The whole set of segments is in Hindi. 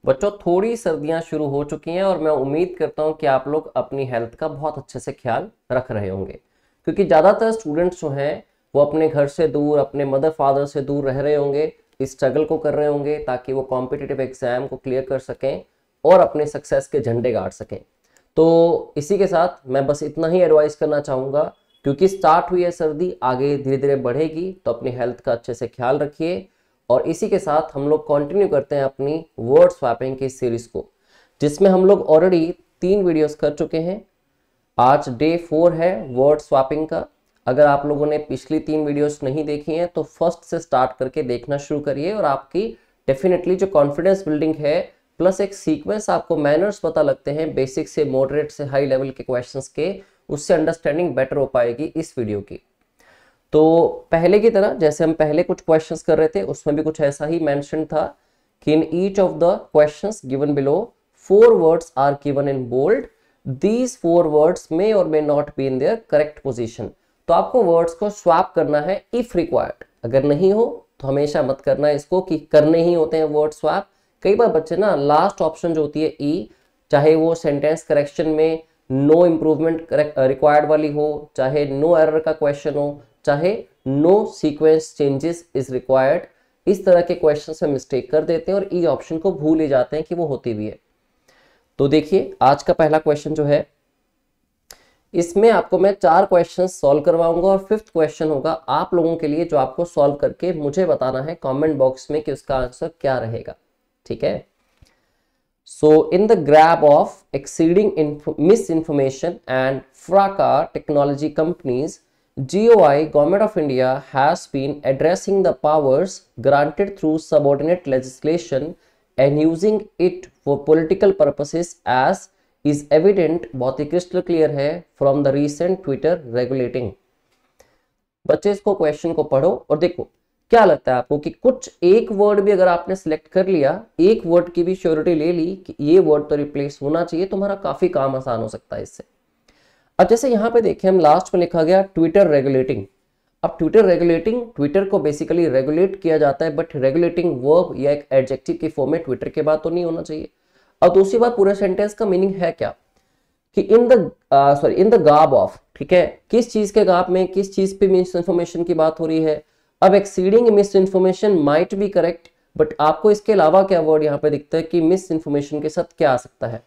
बच्चों थोड़ी सर्दियां शुरू हो चुकी हैं और मैं उम्मीद करता हूं कि आप लोग अपनी हेल्थ का बहुत अच्छे से ख्याल रख रहे होंगे, क्योंकि ज़्यादातर स्टूडेंट्स जो हैं वो अपने घर से दूर, अपने मदर फादर से दूर रह रहे होंगे, इस स्ट्रगल को कर रहे होंगे ताकि वो कॉम्पिटिटिव एग्जाम को क्लियर कर सकें और अपने सक्सेस के झंडे गाड़ सकें। तो इसी के साथ मैं बस इतना ही एडवाइस करना चाहूँगा, क्योंकि स्टार्ट हुई है सर्दी, आगे धीरे धीरे बढ़ेगी, तो अपनी हेल्थ का अच्छे से ख्याल रखिए। और इसी के साथ हम लोग कंटिन्यू करते हैं अपनी वर्ड स्वैपिंग की सीरीज को, जिसमें हम लोग ऑलरेडी 3 वीडियोस कर चुके हैं। आज डे 4 है वर्ड स्वैपिंग का। अगर आप लोगों ने पिछली 3 वीडियोस नहीं देखी हैं तो फर्स्ट से स्टार्ट करके देखना शुरू करिए, और आपकी डेफिनेटली जो कॉन्फिडेंस बिल्डिंग है प्लस एक सीक्वेंस, आपको मैनर्स पता लगते हैं बेसिक से मॉडरेट से हाई लेवल के क्वेश्चंस के, उससे अंडरस्टैंडिंग बेटर हो पाएगी इस वीडियो की। तो पहले की तरह जैसे हम पहले कुछ क्वेश्चंस कर रहे थे उसमें भी कुछ ऐसा ही मेंशन था कि in each of the questions given below 4 words are given in bold, these 4 words may और may not be in their correct position. तो आपको वर्ड्स को स्वैप करना है इफ रिक्वायर्ड, अगर नहीं हो तो हमेशा मत करना इसको कि करने ही होते हैं वर्ड स्वैप। कई बार बच्चे ना लास्ट ऑप्शन जो होती है ई, चाहे वो सेंटेंस करेक्शन में नो इम्प्रूवमेंट रिक्वायर्ड वाली हो, चाहे नो एरर का क्वेश्चन हो, चाहे no sequence changes is required, इस तरह के क्वेश्चन में मिस्टेक कर देते हैं और ई ऑप्शन को भूल ही जाते हैं कि वो होती भी है। तो देखिए आज का पहला क्वेश्चन जो है, इसमें आपको मैं 4 क्वेश्चन सॉल्व करवाऊंगा और 5th क्वेश्चन होगा आप लोगों के लिए, जो आपको सॉल्व करके मुझे बताना है कमेंट बॉक्स में कि उसका आंसर क्या रहेगा। ठीक है। So in the grab of exceeding misinformation and fracas technology companies, GOI, Government of India, has been addressing the powers granted through subordinate legislation and using it for political purposes, as is evident, बहुत ही crystal clear है from the recent Twitter regulating। बच्चे इसको क्वेश्चन को पढ़ो और देखो क्या लगता है आपको कि कुछ एक वर्ड भी अगर आपने सिलेक्ट कर लिया, एक वर्ड की भी श्योरिटी ले ली कि ये वर्ड तो रिप्लेस होना चाहिए, तुम्हारा काफी काम आसान हो सकता है इससे। अब जैसे यहाँ पे देखें हम लास्ट में लिखा गया ट्विटर रेगुलेटिंग। अब ट्विटर रेगुलेटिंग, ट्विटर को बेसिकली रेगुलेट किया जाता है, बट रेगुलेटिंग वर्ब या एक एडजेक्टिव की फॉर्म में ट्विटर के बाद तो नहीं होना चाहिए। अब दूसरी बात, पूरे सेंटेंस का मीनिंग है क्या कि इन द गाब ऑफ, ठीक है, किस चीज के गाब में, किस चीज पे मिस इन्फॉर्मेशन की बात हो रही है। अब exceeding miss information might be correct, but आपको इसके अलावा क्या वर्ड यहाँ पे दिखता है कि मिस इन्फॉर्मेशन के साथ क्या आ सकता है,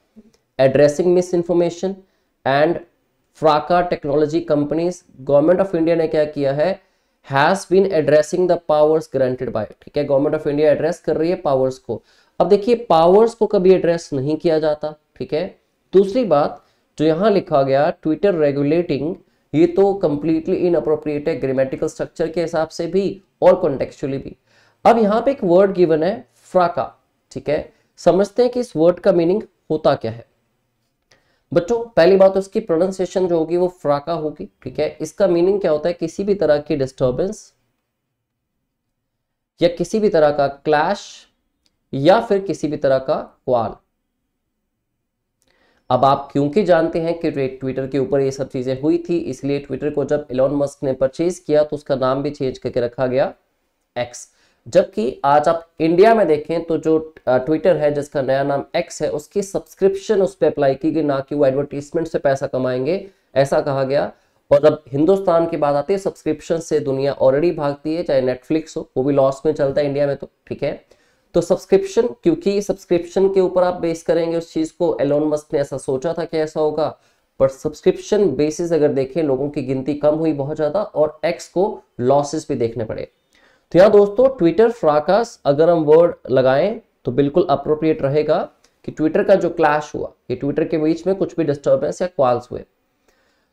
एड्रेसिंग मिस इन्फॉर्मेशन एंड फ्राका technology companies. Government of India ने क्या किया है, has been addressing the powers granted by, ठीक है, गवर्नमेंट ऑफ इंडिया एड्रेस कर रही है पावर्स को। अब देखिए पावर्स को कभी एड्रेस नहीं किया जाता, ठीक है। दूसरी बात जो यहाँ लिखा गया ट्विटर रेगुलेटिंग, ये तो कंप्लीटली इनअप्रोप्रिएट है ग्रामेटिकल स्ट्रक्चर के हिसाब से भी और कॉन्टेक्चुअली भी। अब यहाँ पे एक वर्ड गिवन है फ्राका, ठीक है, समझते हैं कि इस वर्ड का मीनिंग होता क्या है। बच्चों पहली बात तो इसकी प्रोनाउंसिएशन जो होगी वो फ्राका होगी, ठीक है। इसका मीनिंग क्या होता है, किसी भी तरह की डिस्टर्बेंस या किसी भी तरह का क्लैश या फिर किसी भी तरह का क्वाल। अब आप क्योंकि जानते हैं कि ट्विटर के ऊपर ये सब चीजें हुई थी, इसलिए ट्विटर को जब एलोन मस्क ने परचेज किया तो उसका नाम भी चेंज करके रखा गया एक्स। जबकि आज आप इंडिया में देखें तो जो ट्विटर है जिसका नया नाम एक्स है, उसकी सब्सक्रिप्शन उस पर अप्लाई की गई, ना कि वो एडवर्टीजमेंट से पैसा कमाएंगे, ऐसा कहा गया। और जब हिंदुस्तान की बात आती है, सब्सक्रिप्शन से दुनिया ऑलरेडी भागती है, चाहे नेटफ्लिक्स हो वो भी लॉस में चलता है इंडिया में, तो ठीक है। तो सब्सक्रिप्शन, क्योंकि सब्सक्रिप्शन के ऊपर आप बेस करेंगे उस चीज को, एलोन मस्क ने ऐसा सोचा था कि ऐसा होगा, पर सब्सक्रिप्शन बेसिस अगर देखें लोगों की गिनती कम हुई बहुत ज्यादा और एक्स को लॉसेस भी देखने पड़े। तो यहाँ दोस्तों ट्विटर फ्राकास अगर हम वर्ड लगाएं तो बिल्कुल अप्रोप्रिएट रहेगा कि ट्विटर का जो क्लैश हुआ, ये ट्विटर के बीच में कुछ भी डिस्टर्बेंस या क्वाल्स हुए।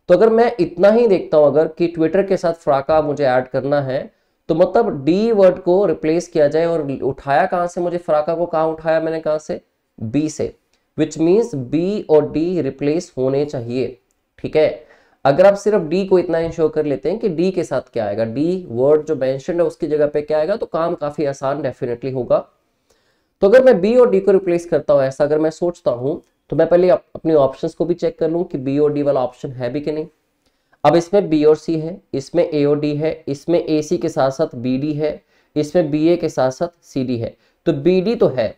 तो अगर मैं इतना ही देखता हूं अगर कि ट्विटर के साथ फ्राका मुझे ऐड करना है, तो मतलब डी वर्ड को रिप्लेस किया जाए, और उठाया कहां से, मुझे फ्राका को कहां उठाया मैंने, कहां से, बी से, विच मीन्स बी और डी रिप्लेस होने चाहिए, ठीक है। अगर आप सिर्फ डी को इतना इंश्योर कर लेते हैं कि डी के साथ क्या आएगा, डी वर्ड जो मेंशन्ड है उसकी जगह पे क्या आएगा, तो काम काफी आसान डेफिनेटली होगा। तो अगर मैं बी और डी को रिप्लेस करता हूं, ऐसा अगर मैं सोचता हूं, तो मैं पहले अपने ऑप्शंस को भी चेक कर लूं कि बी और डी वाला ऑप्शन है भी कि नहीं। अब इसमें बी और सी है, इसमें ए और डी है, इसमें ए सी के साथ साथ बी डी है, इसमें बी ए के साथ साथ सी डी है, तो बी डी तो है।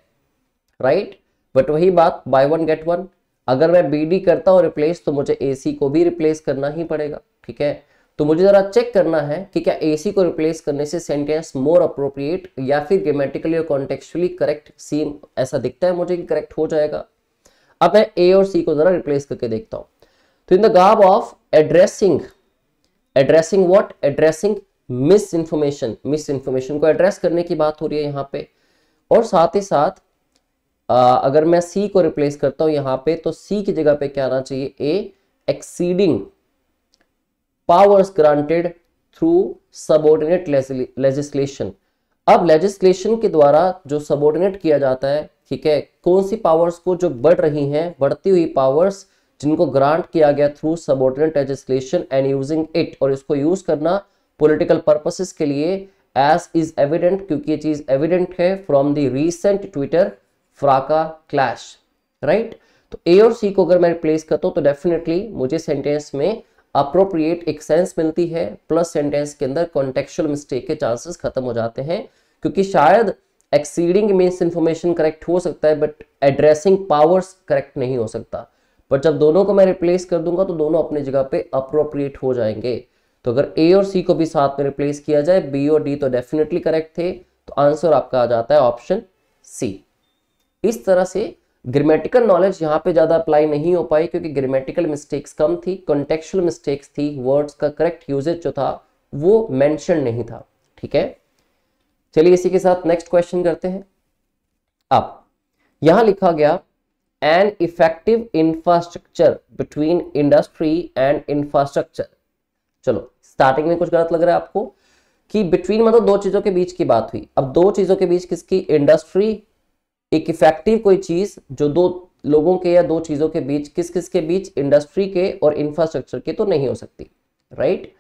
राइट। बट वही बात, बाय वन गेट वन, अगर मैं बी डी करता हूँ रिप्लेस तो मुझे ए सी को भी रिप्लेस करना ही पड़ेगा, ठीक है। तो मुझे जरा चेक करना है कि क्या ए सी को रिप्लेस करने से सेंटेंस मोर अप्रोप्रिएट या फिर ग्रामेटिकली और कॉन्टेक्चुअली करेक्ट सीन ऐसा दिखता है मुझे कि करेक्ट हो जाएगा। अब मैं ए और सी को जरा रिप्लेस करके देखता हूं। तो in the garb of addressing, addressing what, addressing miss information को एड्रेस करने की बात हो रही है यहां पे। और साथ ही साथ अगर मैं सी को रिप्लेस करता हूं यहां पे, तो सी की जगह पे क्या आना चाहिए, a exceeding powers granted through subordinate legislation. अब लेजिस्लेशन के द्वारा जो सबऑर्डिनेट किया जाता है, ठीक है, कौन सी पावर्स को, जो बढ़ रही हैं, बढ़ती हुई पावर्स जिनको ग्रांट किया गया through subordinate legislation and using it, और इसको यूज करना पॉलिटिकल पर्पसेस के लिए, एज इज एविडेंट, क्योंकि ये चीज एविडेंट है फ्रॉम द रीसेंट ट्विटर फ्राका क्लैश, राइट। तो ए और सी को अगर मैं रिप्लेस करता हूं तो डेफिनेटली मुझे सेंटेंस में अप्रोप्रिएट एक सेंस मिलती है, प्लस सेंटेंस के अंदर कॉन्टेक्चुअल मिस्टेक के चांसेस खत्म हो जाते हैं, क्योंकि शायद एक्सीडिंग मींस इंफॉर्मेशन करेक्ट हो सकता है बट एड्रेसिंग पावर्स करेक्ट नहीं हो सकता। बट जब दोनों को मैं रिप्लेस कर दूंगा तो दोनों अपनी जगह पे अप्रोप्रिएट हो जाएंगे। तो अगर ए और सी को भी साथ में रिप्लेस किया जाए, बी और डी तो डेफिनेटली करेक्ट थे, तो आंसर आपका आ जाता है ऑप्शन सी। इस तरह से ग्रामेटिकल नॉलेज यहाँ पे ज्यादा अप्लाई नहीं हो पाई क्योंकि ग्रामेटिकल मिस्टेक्स कम थी, कॉन्टेक्चुअल मिस्टेक्स थी, वर्ड्स का करेक्ट यूजेज जो था वो मेंशन नहीं था, ठीक है। चलिए इसी के साथ नेक्स्ट क्वेश्चन करते हैं। अब यहां लिखा गया N effective infrastructure between industry and infrastructure. चलो स्टार्टिंग में कुछ गलत लग रहा है आपको कि बिटवीन मतलब दो चीजों के बीच की बात हुई। अब दो चीजों के बीच किसकी, इंडस्ट्री, एक इफेक्टिव कोई चीज जो दो लोगों के या दो चीजों के बीच, किस किस के बीच, इंडस्ट्री के और इंफ्रास्ट्रक्चर के, तो नहीं हो सकती, राइट।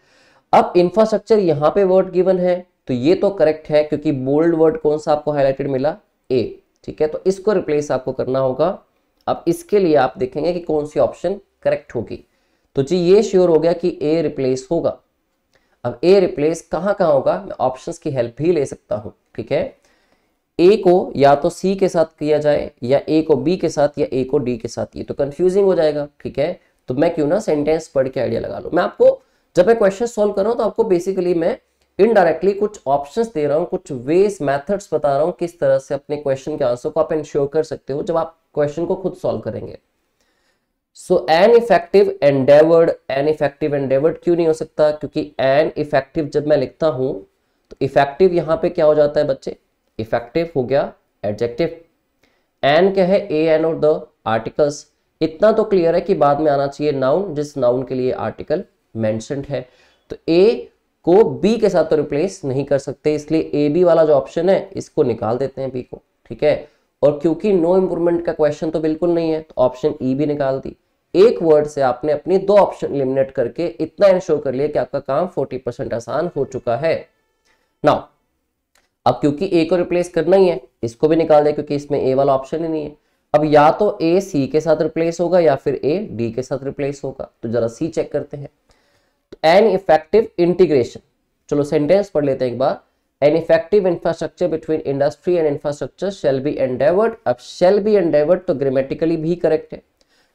अब इंफ्रास्ट्रक्चर यहां पे वर्ड गिवन है तो ये तो करेक्ट है क्योंकि बोल्ड वर्ड कौन सा आपको हाईलाइटेड मिला, ए, ठीक है। तो इसको रिप्लेस आपको करना होगा। अब इसके लिए आप देखेंगे कि कौन सी ऑप्शन करेक्ट होगी। तो जी ये श्योर हो गया कि ए रिप्लेस होगा। अब ए रिप्लेस कहां कहां होगा, मैं ऑप्शंस की हेल्प भी ले सकता हूं, ठीक है। ए को या तो सी के साथ किया जाए, या ए को बी के साथ, या ए को डी के साथ, ये तो कंफ्यूजिंग हो जाएगा, ठीक है। तो मैं क्यों ना सेंटेंस पढ़ के आइडिया लगा लूं। मैं आपको जब मैं क्वेश्चन सॉल्व कर रहा हूं तो आपको बेसिकली मैं इनडायरेक्टली कुछ ऑप्शंस दे रहा हूं, कुछ वेज मेथड्स बता रहा हूं किस तरह से अपने क्वेश्चन के आंसर को आप इंश्योर कर सकते हो जब आप क्वेश्चन को खुद सॉल्व करेंगे। सो एन इफेक्टिव एंडेवर्ड क्यों नहीं हो सकता, क्योंकि एन इफेक्टिव जब मैं लिखता हूं तो इफेक्टिव यहां पे क्या हो जाता है बच्चे, इफेक्टिव हो गया एडजेक्टिव। एन क्या है, ए एन और द आर्टिकल्स। इतना तो क्लियर है कि बाद में आना चाहिए नाउन, जिस नाउन के लिए आर्टिकल मेंशन्ड है। तो ए को बी के साथ तो रिप्लेस नहीं कर सकते, इसलिए ए बी वाला जो ऑप्शन है इसको निकाल देते हैं बी को, ठीक है। और क्योंकि नो इंप्रूवमेंट का क्वेश्चन तो बिल्कुल नहीं है तो ऑप्शन ई भी निकाल दी। एक वर्ड से आपने अपनी दो ऑप्शन एलिमिनेट करके इतना इंश्योर कर लिया कि आपका काम 40% आसान हो चुका है। नाउ अब क्योंकि ए को रिप्लेस करना ही है, इसको भी निकाल दे क्योंकि इसमें ए वाला ऑप्शन ही नहीं है। अब या तो ए सी के साथ रिप्लेस होगा या फिर ए डी के साथ रिप्लेस होगा। तो जरा सी चेक करते हैं। तो एन इफेक्टिव इंटीग्रेशन, चलो सेंटेंस पढ़ लेते हैं एक बार। An effective infrastructure between industry and infrastructure shall be endeavoured. अब शैल बी एंडेवर्ड तो ग्रामेटिकली भी करेक्ट है,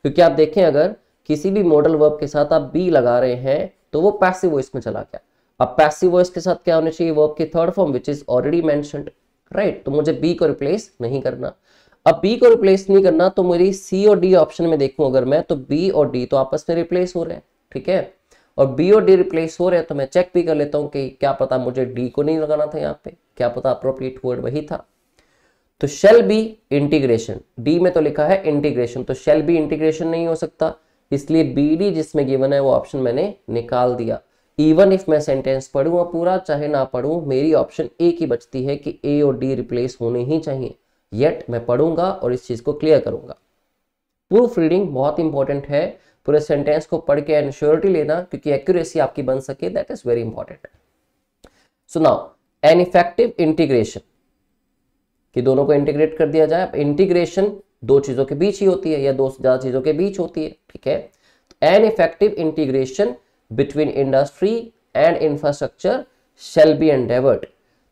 क्योंकि आप देखें अगर किसी भी मॉडल वर्ब के साथ आप बी लगा रहे हैं तो वो पैसिव वॉइस में चला गया। अब पैसिव वॉइस के साथ क्या होना चाहिए, वर्ब की third form which is already mentioned, right. तो मुझे बी को रिप्लेस नहीं करना। अब बी को रिप्लेस नहीं करना तो मेरी सी और डी ऑप्शन में देखूं अगर मैं, तो बी और डी तो आपस में रिप्लेस हो रहे हैं, ठीक है। और बी और डी रिप्लेस हो रहे हैं तो मैं चेक भी कर लेता हूं कि क्या पता मुझे डी को नहीं लगाना था यहाँ पे, क्या पता अप्रोप्रिएट वर्ड वही था। तो शेल बी इंटीग्रेशन, डी में तो लिखा है इंटीग्रेशन, तो शेल बी इंटीग्रेशन नहीं हो सकता, इसलिए बी डी जिसमें गिवन है वो ऑप्शन मैंने निकाल दिया। इवन इफ मैं सेंटेंस पढ़ूंगा पूरा चाहे ना पढ़ूं, मेरी ऑप्शन ए की बचती है कि ए और डी रिप्लेस होने ही चाहिए। येट मैं पढ़ूंगा और इस चीज को क्लियर करूंगा। प्रूफ रीडिंग बहुत इंपॉर्टेंट है, पूरे सेंटेंस को पढ़ के एंश्योरिटी लेना क्योंकि एक्यूरेसी आपकी बन सके, that is very important. So now N effective integration, कि दोनों को इंटीग्रेट कर दिया जाए। इंटीग्रेशन दो चीजों के बीच ही होती है या दो से ज्यादा चीजों के बीच होती है, ठीक है। An effective integration between industry and infrastructure shall be endeavoured.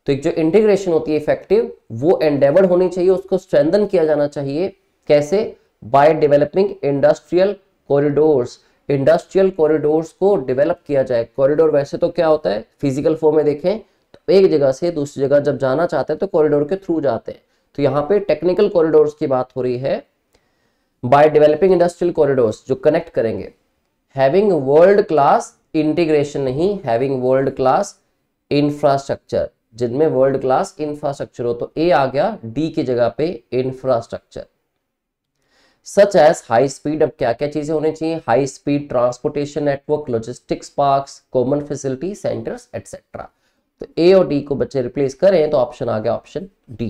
तो एक जो इंटीग्रेशन होती है इफेक्टिव, वो एंडेवर्ड होनी चाहिए, उसको स्ट्रेंथन किया जाना चाहिए। कैसे? Bye developing industrial corridors. Industrial corridors को डेवलप किया जाए। कॉरिडोर वैसे तो क्या होता है, फिजिकल फॉर्म में देखें तो एक जगह से दूसरी जगह जब जाना चाहते हैं तो कॉरिडोर के थ्रू जाते हैं, तो यहाँ पे टेक्निकल कॉरिडोर्स की बात हो रही है। बाय डेवलपिंग इंडस्ट्रियल कॉरिडोर्स जो कनेक्ट करेंगे, हैविंग वर्ल्ड क्लास इंटीग्रेशन, नहीं हैविंग वर्ल्ड क्लास इंफ्रास्ट्रक्चर, जिनमें वर्ल्ड क्लास इंफ्रास्ट्रक्चर हो, तो ए आ गया डी की जगह पे infrastructure. Such as high speed, अब क्या क्या चीजें होनी चाहिए, high speed transportation network, logistics parks, common facility centres etcetera. तो ए और डी को बच्चे रिप्लेस करें तो ऑप्शन आ गया ऑप्शन डी।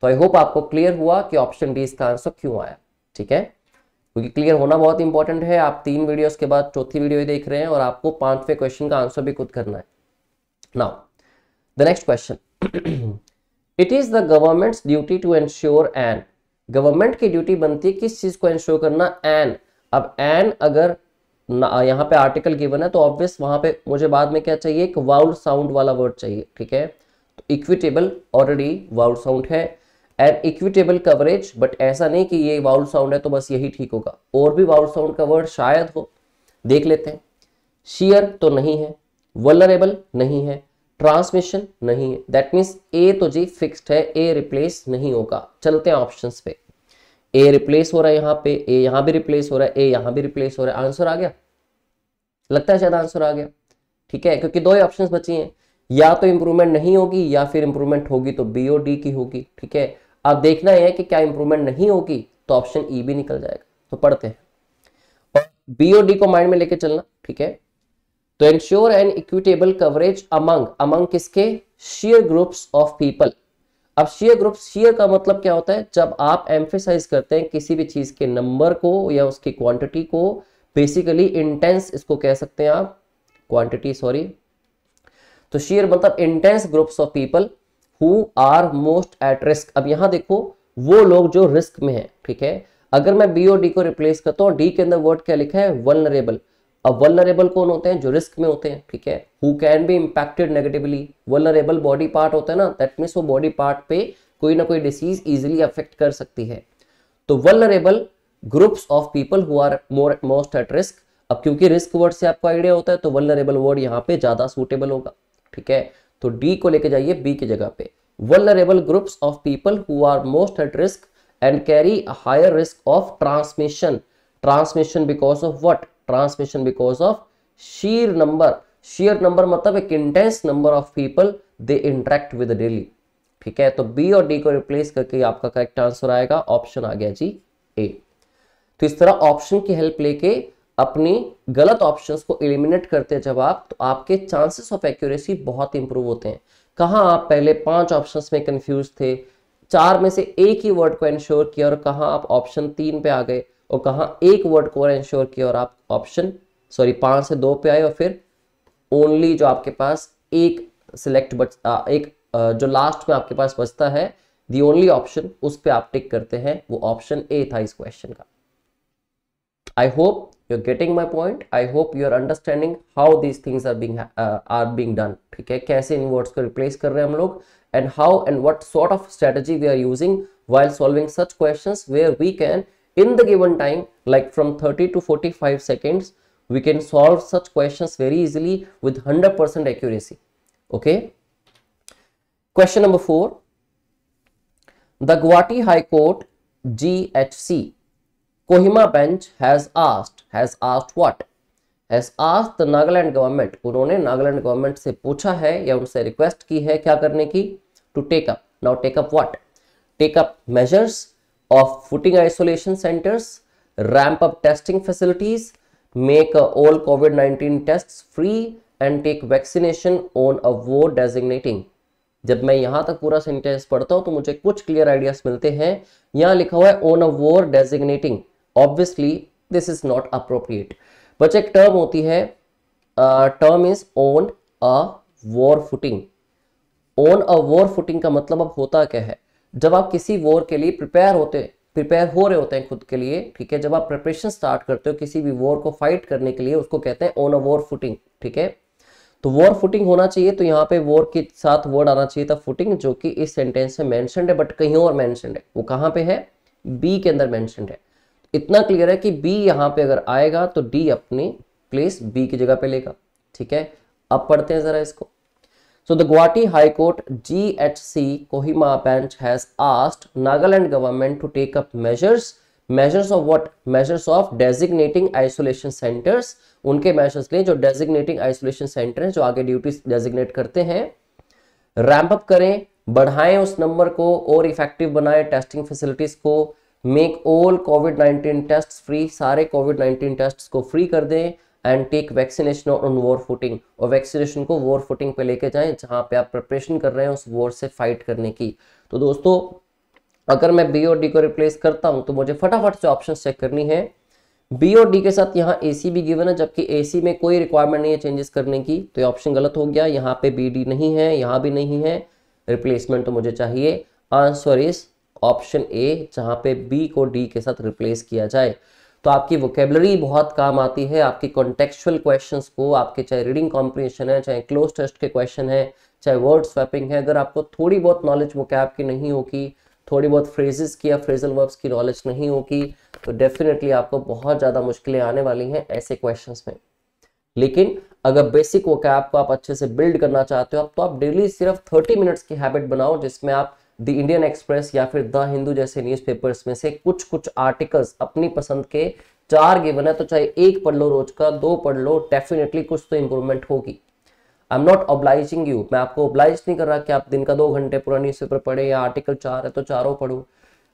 तो आई होप आपको क्लियर हुआ कि ऑप्शन डी इसका आंसर क्यों आया। ठीक है, क्योंकि क्लियर होना बहुत इंपॉर्टेंट है। आप 3 वीडियोस के बाद चौथी वीडियो ही देख रहे हैं और आपको 5वें क्वेश्चन का आंसर भी खुद करना है। Now the next question, it is the government's duty to ensure an, government की ड्यूटी बनती है किस चीज को एंश्योर करना, एन। अब एन अगर यहाँ पे आर्टिकल गिवन है तो ऑब्वियस वहां पे मुझे बाद में क्या चाहिए, एक वाउल साउंड वाला वर्ड चाहिए। ठीक है, तो इक्विटेबल ऑलरेडी वाउल साउंड है, एंड इक्विटेबल कवरेज, बट ऐसा नहीं कि ये वाउल साउंड है तो बस यही ठीक होगा, और भी वाउल साउंड का वर्ड शायद हो, देख लेते हैं। शेयर तो नहीं है, वल्नरेबल नहीं है, ट्रांसमिशन नहीं है, दैट मीन्स ए तो जी फिक्स्ड है, ए रिप्लेस नहीं होगा। चलते हैं ऑप्शंस पे, ए रिप्लेस हो रहा है यहाँ पे, ए यहाँ भी रिप्लेस हो रहा है, ए यहाँ भी रिप्लेस हो रहा है। आंसर आ गया, लगता है शायद आंसर आ गया। ठीक है, क्योंकि 2 ही ऑप्शंस बची हैं, या तो इंप्रूवमेंट नहीं होगी या फिर इंप्रूवमेंट होगी तो बी और डी की होगी। ठीक है, अब देखना है कि क्या इंप्रूवमेंट नहीं होगी तो ऑप्शन ई भी निकल जाएगा। तो पढ़ते हैं और बी और डी को माइंड में लेके चलना। ठीक है, तो ensure an equitable coverage among, among किसके, शेयर ग्रुप्स ऑफ पीपल। अब शेयर ग्रुप, शेयर का मतलब क्या होता है, जब आप एम्फेसाइज करते हैं किसी भी चीज के नंबर को या उसकी क्वांटिटी को, बेसिकली इंटेंस इसको कह सकते हैं आप, क्वांटिटी सॉरी। तो शेयर मतलब intense groups of people who are most at risk. अब यहां देखो, वो लोग जो रिस्क में है। ठीक है, अगर मैं बी और डी को रिप्लेस करता हूं, डी के अंदर वर्ड क्या लिखा है, वल्नरेबल। अब वल्नरेबल कौन होते हैं, जो रिस्क में होते हैं। ठीक है, who can be impacted negatively, vulnerable body part होता है ना, दैट मीन्स वो बॉडी पार्ट पे कोई ना कोई डिसीज इजीली अफेक्ट कर सकती है। तो vulnerable groups of people who are most at risk. अब क्योंकि रिस्क वर्ड से आपको आइडिया होता है तो वल्नरेबल वर्ड यहाँ पे ज्यादा सूटेबल होगा। ठीक है, तो डी को लेके जाइए बी की जगह पे, vulnerable groups of people who are most at risk and carry a higher risk of transmission. Transmission because of what, transmission because of sheer number. sheer number मतलब एक intense number of people they interact with daily. ठीक है, तो बी और डी को रिप्लेस करके आपका करेक्ट आंसर आएगा, ऑप्शन आ गया जी ए। तो इस तरह ऑप्शन की हेल्प लेके अपनी गलत ऑप्शंस को एलिमिनेट करते हैं जब आप, तो आपके चांसेस ऑफ एक्यूरेसी बहुत इंप्रूव होते हैं। कहां आप पहले 5 ऑप्शंस में कंफ्यूज थे, 4 में से एक ही वर्ड को इंश्योर किया, और कहां आप ऑप्शन 3 पे आ गए, और कहां एक वर्ड को इंश्योर किया और आप ऑप्शन 5 से 2 पे आए, और फिर ओनली जो आपके पास एक सिलेक्ट एक जो लास्ट में आपके पास बचता है, दी ओनली ऑप्शन, उस पे आप टिक करते हैं, वो ऑप्शन ए था इस क्वेश्चन का। I hope you're getting my point. I hope you're understanding how these things are being done. ठीक है, कैसे इन वर्ड्स को रिप्लेस कर रहे हैं हम लोग, and how and what sort of strategy we are using while solving such questions where we can, in the given time, like from 30 to 45 seconds, we can solve such questions very easily with 100% accuracy. Okay. Question number 4. The Guwahati High Court GHC Kohima bench has asked what? Has asked the Nagaland government. उन्होंने नागालैंड गवर्नमेंट से पूछा है या उनसे रिक्वेस्ट की है क्या करने की, to take up. Now take up what? Take up measures of footing isolation centers, ramp up testing facilities, make all COVID-19 tests free and take vaccination on a ward designating. जब मैं यहां तक पूरा सेंटेंस पढ़ता हूं तो मुझे कुछ क्लियर आइडियाज मिलते हैं। यहां लिखा हुआ है on a war designating, obviously this is not appropriate. बच्चे एक टर्म होती है, term is on a war footing. On a war footing का मतलब अब होता क्या है, जब आप किसी वॉर के लिए प्रिपेयर हो रहे होते हैं खुद के लिए। ठीक है, जब आप प्रिपरेशन स्टार्ट करते हो किसी भी वॉर को फाइट करने के लिए, उसको कहते हैं ऑन अ वॉर फुटिंग। ठीक है, तो वॉर फुटिंग होना चाहिए, तो यहाँ पे वॉर के साथ वर्ड आना चाहिए था फुटिंग, जो कि इस सेंटेंस में मेंशन्ड है बट कहीं और मेंशन्ड है। वो कहाँ पे है? बी के अंदर मेंशन्ड है। इतना क्लियर है कि बी यहाँ पे अगर आएगा तो डी अपनी प्लेस बी की जगह पे लेगा। ठीक है, अब पढ़ते हैं जरा इसको। So the Guwahati High Court GHC Kohima bench has asked Nagaland government to take up measures of what? Measures of designating isolation centers। उनके measures लें जो designating isolation center हैं, जो आगे ड्यूटी डेजिग्नेट करते हैं, रैंप अप करें, बढ़ाएं उस नंबर को और इफेक्टिव बनाएं टेस्टिंग फैसिलिटीज को, मेक ऑल कोविड-19 टेस्ट फ्री, सारे कोविड-19 टेस्ट को फ्री कर दें, and take vaccination on war footing, और वैक्सीनेशन को वॉर फुटिंग पे लेके जाएं जहां पे आप प्रिपरेशन कर रहे हैं उस वॉर से फाइट करने की। तो दोस्तों अगर मैं बी और डी को रिप्लेस करता हूं तो मुझे फटाफट से ऑप्शन चेक करनी है। बी और डी के साथ यहाँ एसी भी गिवन है, जबकि एसी में कोई रिक्वायरमेंट नहीं है चेंजेस करने की, तो ये ऑप्शन गलत हो गया। यहाँ पे बी डी नहीं है, यहाँ भी नहीं है, रिप्लेसमेंट तो मुझे चाहिए। आंसर इज ऑप्शन ए, जहां पे बी को डी के साथ रिप्लेस किया जाए। तो आपकी वोकेबलरी बहुत काम आती है, आपकी कॉन्टेक्चुअल क्वेश्चंस को, आपके चाहे रीडिंग कॉम्प्रिहेंशन है, चाहे क्लोज टेस्ट के क्वेश्चन है, चाहे वर्ड स्वैपिंग है, अगर आपको थोड़ी बहुत नॉलेज वोकैब की नहीं होगी, थोड़ी बहुत फ्रेजेस की या फ्रेजल वर्ब्स की नॉलेज नहीं होगी, तो डेफिनेटली आपको बहुत ज़्यादा मुश्किलें आने वाली हैं ऐसे क्वेश्चंस में। लेकिन अगर बेसिक वोकैब को आप अच्छे से बिल्ड करना चाहते हो तो आप डेली सिर्फ 30 मिनट्स की हैबिट बनाओ, जिसमें आप द इंडियन एक्सप्रेस या फिर द हिंदू जैसे न्यूज़पेपर्स में से कुछ कुछ आर्टिकल्स अपनी पसंद के 4 गिवन है, तो चाहे 1 पढ़ लो रोज का, 2 पढ़ लो, डेफिनेटली कुछ तो इंप्रूवमेंट होगी। I am not obliging you, मैं आपको ऑब्लाइज नहीं कर रहा कि आप दिन का 2 घंटे पूरा न्यूज़पेपर पढ़े, या आर्टिकल 4 है तो 4 पढ़ो।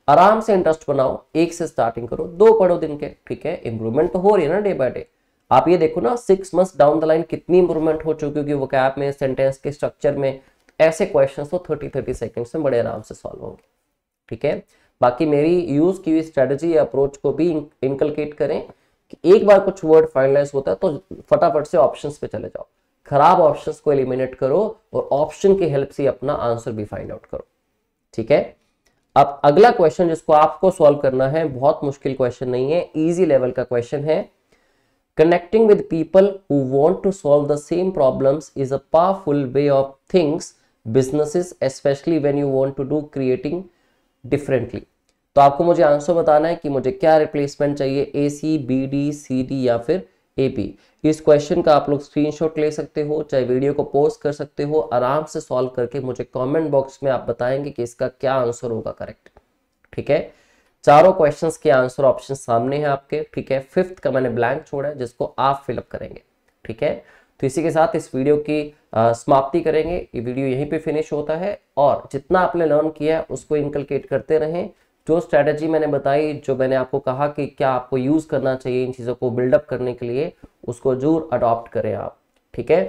आराम से इंटरेस्ट बनाओ, 1 से स्टार्टिंग करो, 2 पढ़ो दिन के, ठीक है। इंप्रूवमेंट तो हो रही है ना डे बाय डे। आप ये देखो ना 6 मंथ्स डाउन द लाइन कितनी इंप्रूवमेंट हो चुकी है वोकैब में, सेंटेंस के स्ट्रक्चर में। ऐसे क्वेश्चंस तो 30-30 सेकंड्स में बड़े आराम से सॉल्व होंगे, ठीक है। बाकी मेरी यूज की हुई स्ट्रेटजी या अप्रोच को भी इनकलकेट करें कि एक बार कुछ वर्ड फाइनलाइज होता है तो फटाफट से ऑप्शंस पे चले जाओ, खराब ऑप्शंस को एलिमिनेट करो और ऑप्शन की हेल्प से अपना आंसर भी फाइंड आउट करो, ठीक है। अब अगला क्वेश्चन जिसको आपको सॉल्व करना है, बहुत मुश्किल क्वेश्चन नहीं है, इजी लेवल का क्वेश्चन है। Connecting with people who want to solve the same problems is a powerful way of things businesses, especially when you want to do creating differently। तो आपको मुझे आंसर बताना है कि मुझे क्या रिप्लेसमेंट चाहिए, ए सी, बी डी, सी डी या फिर ए पी। इस क्वेश्चन का आप लोग स्क्रीनशॉट ले सकते हो, चाहे वीडियो को पॉज कर सकते हो, आराम से सॉल्व करके मुझे कमेंट बॉक्स में आप बताएंगे कि इसका क्या आंसर होगा करेक्ट, ठीक है। चारों क्वेश्चंस के आंसर ऑप्शन सामने हैं आपके, ठीक है। 5th का मैंने ब्लैंक छोड़ा है जिसको आप फिलअप करेंगे, ठीक है। तो इसी के साथ इस वीडियो की समाप्ति करेंगे। ये वीडियो यहीं पे फिनिश होता है, और जितना आपने लर्न किया है उसको इनकलकेट करते रहें। जो स्ट्रैटेजी मैंने बताई, जो मैंने आपको कहा कि क्या आपको यूज करना चाहिए इन चीज़ों को बिल्डअप करने के लिए, उसको जरूर अडॉप्ट करें आप, ठीक है।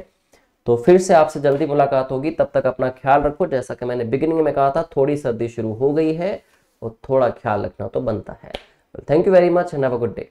तो फिर से आपसे जल्दी मुलाकात होगी, तब तक अपना ख्याल रखो। जैसा कि मैंने बिगिनिंग में कहा था, थोड़ी सर्दी शुरू हो गई है और थोड़ा ख्याल रखना तो बनता है। Thank you very much and have a good day.